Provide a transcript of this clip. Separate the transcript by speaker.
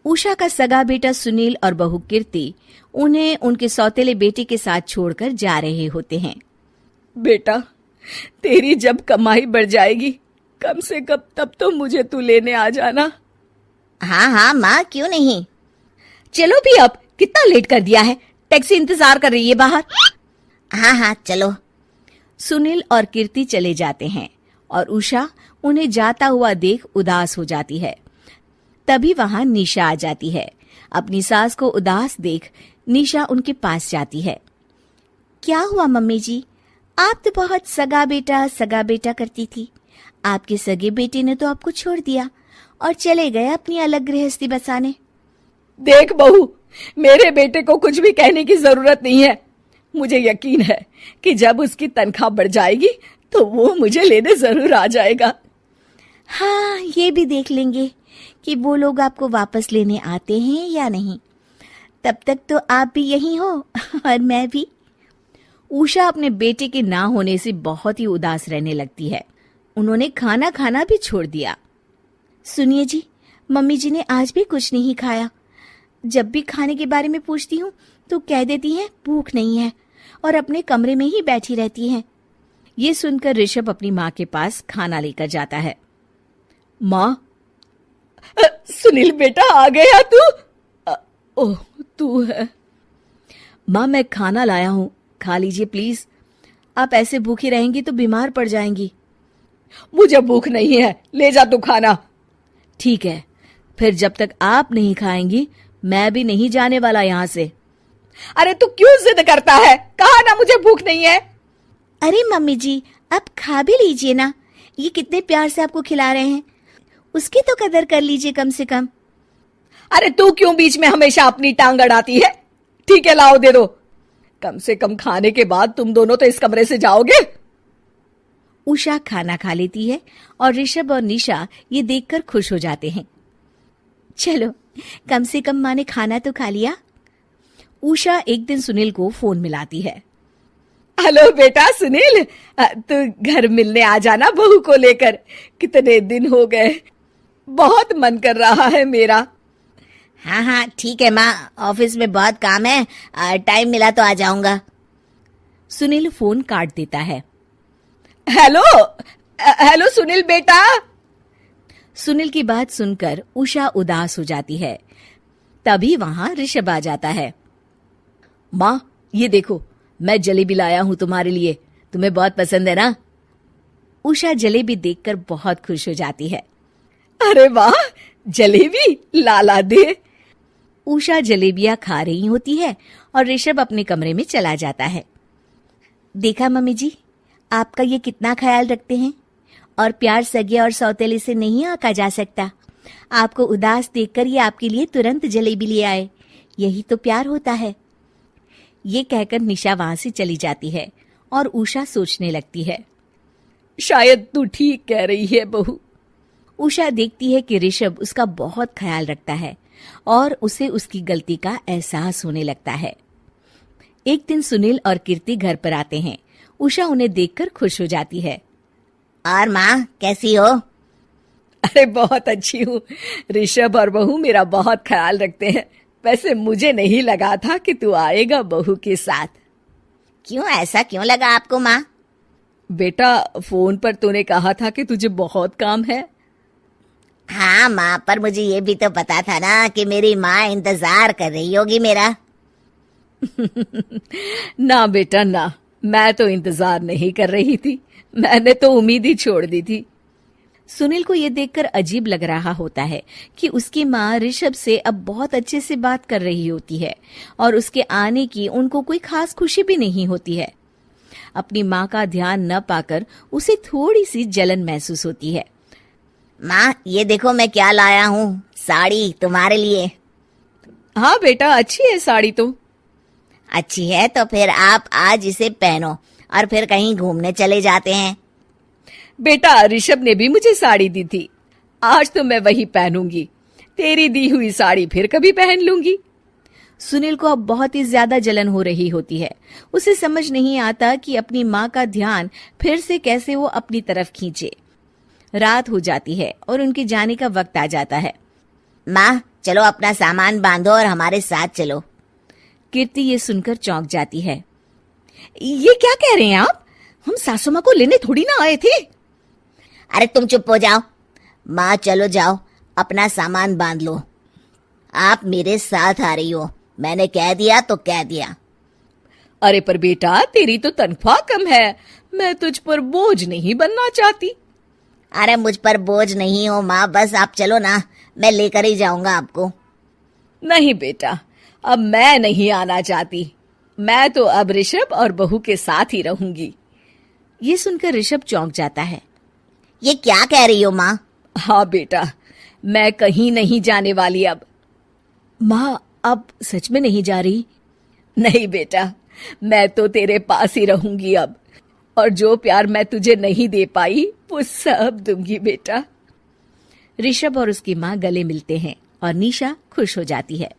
Speaker 1: उषा का सगा बेटा सुनील और बहू कीर्ति उन्हें उनके सौतेले बेटे के साथ छोड़कर जा रहे होते हैं।
Speaker 2: बेटा, तेरी जब कमाई बढ़ जाएगी कम से कम तब तो मुझे तू लेने आ जाना।
Speaker 1: हाँ हाँ माँ, क्यों नहीं। चलो भी, अब कितना लेट कर दिया है, टैक्सी इंतजार कर रही है बाहर। हाँ हाँ चलो। सुनील और कीर्ति चले जाते हैं और उषा उन्हें जाता हुआ देख उदास हो जाती है। तभी वहां निशा आ जाती है। अपनी सास को उदास देख निशा उनके पास जाती है। क्या हुआ मम्मी जी, आप तो बहुत सगा बेटा करती थी। आपके सगे बेटे ने तो आपको छोड़ दिया और चले गए अपनी अलग गृहस्थी बसाने।
Speaker 2: देख बहू, मेरे बेटे को कुछ भी कहने की जरूरत नहीं है। मुझे यकीन है कि जब उसकी तनख्वाह बढ़ जाएगी तो वो मुझे लेने जरूर आ जाएगा।
Speaker 1: हाँ, ये भी देख लेंगे कि वो लोग आपको वापस लेने आते हैं या नहीं। तब तक तो आप भी यहीं हो और मैं भी। उषा अपने बेटे के ना होने से बहुत ही उदास रहने लगती है। उन्होंने खाना खाना भी छोड़ दिया। सुनिए जी, मम्मी जी ने आज भी कुछ नहीं खाया। जब भी खाने के बारे में पूछती हूँ तो कह देती हैं भूख नहीं है और अपने कमरे में ही बैठी रहती हैं। ये सुनकर ऋषभ अपनी माँ के पास खाना लेकर जाता है।
Speaker 2: माँ, सुनील बेटा आ गया तू? ओह, तू है।
Speaker 1: माँ, मैं खाना लाया हूँ, खा लीजिए प्लीज। आप ऐसे भूखी रहेंगी तो बीमार पड़ जाएंगी।
Speaker 2: मुझे भूख नहीं है, ले जा तू खाना।
Speaker 1: ठीक है, फिर जब तक आप नहीं खाएंगी मैं भी नहीं जाने वाला यहाँ से।
Speaker 2: अरे तू क्यों जिद करता है? कहा ना मुझे भूख नहीं है।
Speaker 1: अरे मम्मी जी, आप खा भी लीजिए ना, ये कितने प्यार से आपको खिला रहे हैं, उसकी तो कदर कर लीजिए कम से कम।
Speaker 2: अरे तू क्यों बीच में हमेशा अपनी टांग अड़ाती है? ठीक है, लाओ दे दो। कम से कम खाने के बाद तुम दोनों तो इस कमरे से जाओगे।
Speaker 1: उषा खाना खा लेती है और ऋषभ और निशा ये देखकर खुश हो जाते हैं। चलो, कम से कम माँ ने खाना तो खा लिया। उषा एक दिन सुनील को फोन मिलाती है।
Speaker 2: हेलो बेटा सुनील, तू घर मिलने आ जाना बहू को लेकर। कितने दिन हो गए, बहुत मन कर रहा है मेरा।
Speaker 1: हाँ हाँ ठीक है माँ, ऑफिस में बहुत काम है, टाइम मिला तो आ जाऊंगा। सुनील फोन काट देता है।
Speaker 2: हेलो सुनील बेटा।
Speaker 1: सुनील की बात सुनकर उषा उदास हो जाती है। तभी वहां ऋषभ आ जाता है।
Speaker 2: माँ, ये देखो, मैं जलेबी लाया हूं तुम्हारे लिए, तुम्हें बहुत पसंद है ना?
Speaker 1: उषा जलेबी देखकर बहुत खुश हो जाती है।
Speaker 2: अरे वाह, जलेबी ला दे।
Speaker 1: उषा जलेबियां खा रही होती है और ऋषभ अपने कमरे में चला जाता है। देखा मम्मी जी, आपका ये कितना ख्याल रखते हैं, और प्यार सगे और सौतेले से नहीं आका जा सकता। आपको उदास देखकर ये आपके लिए तुरंत जलेबी ले आए, यही तो प्यार होता है। ये कहकर निशा वहां से चली जाती है और उषा सोचने लगती है,
Speaker 2: शायद तू ठीक कह रही है बहू।
Speaker 1: उषा देखती है कि ऋषभ उसका बहुत ख्याल रखता है और उसे उसकी गलती का एहसास होने लगता है। एक दिन सुनील और कीर्ति घर पर आते हैं। उषा उन्हें देखकर खुश हो जाती है। और माँ, कैसी हो?
Speaker 2: अरे बहुत अच्छी हूँ। ऋषभ और बहू मेरा बहुत ख्याल रखते हैं। वैसे मुझे नहीं लगा था कि तू आएगा बहू के साथ।
Speaker 1: क्यों, ऐसा क्यों लगा आपको माँ?
Speaker 2: बेटा, फोन पर तूने कहा था कि तुझे बहुत काम है।
Speaker 1: हाँ माँ, पर मुझे ये भी तो पता था ना कि मेरी माँ इंतजार कर रही होगी मेरा।
Speaker 2: ना बेटा ना, मैं तो इंतजार नहीं कर रही थी, मैंने तो उम्मीद ही छोड़ दी थी।
Speaker 1: सुनील को ये देखकर अजीब लग रहा होता है कि उसकी माँ ऋषभ से अब बहुत अच्छे से बात कर रही होती है और उसके आने की उनको कोई खास खुशी भी नहीं होती है। अपनी माँ का ध्यान न पाकर उसे थोड़ी सी जलन महसूस होती है। माँ, ये देखो मैं क्या लाया हूँ, साड़ी तुम्हारे लिए।
Speaker 2: हाँ बेटा, अच्छी है साड़ी तो।
Speaker 1: अच्छी है तो फिर आप आज इसे पहनो और फिर कहीं घूमने चले जाते हैं।
Speaker 2: बेटा, ऋषभ ने भी मुझे साड़ी दी थी, आज तो मैं वही पहनूंगी। तेरी दी हुई साड़ी फिर कभी पहन लूंगी।
Speaker 1: सुनील को अब बहुत ही ज्यादा जलन हो रही होती है। उसे समझ नहीं आता कि अपनी माँ का ध्यान फिर से कैसे वो अपनी तरफ खींचे। रात हो जाती है और उनके जाने का वक्त आ जाता है। माँ चलो अपना सामान बांधो और हमारे साथ चलो। कीर्ति ये सुनकर चौंक जाती है।
Speaker 2: ये क्या कह रहे हैं आप? हम सासू माँ को लेने थोड़ी ना आए थे।
Speaker 1: अरे तुम चुप हो जाओ। माँ चलो जाओ, अपना सामान बांध लो। आप मेरे साथ आ रही हो, मैंने कह दिया तो कह दिया।
Speaker 2: अरे पर बेटा, तेरी तो तनख्वाह कम है, मैं तुझ पर बोझ नहीं बनना चाहती।
Speaker 1: अरे मुझ पर बोझ नहीं हो माँ, बस आप चलो ना, मैं लेकर ही जाऊंगा आपको।
Speaker 2: नहीं बेटा, अब मैं नहीं आना चाहती। मैं तो अब ऋषभ और बहू के साथ ही रहूंगी।
Speaker 1: ये सुनकर ऋषभ चौंक जाता है। ये क्या कह रही हो माँ?
Speaker 2: हाँ बेटा, मैं कहीं नहीं जाने वाली अब।
Speaker 1: माँ अब सच में नहीं जा रही?
Speaker 2: नहीं बेटा, मैं तो तेरे पास ही रहूंगी अब, और जो प्यार मैं तुझे नहीं दे पाई वो सब दूंगी बेटा।
Speaker 1: ऋषभ और उसकी माँ गले मिलते हैं और निशा खुश हो जाती है।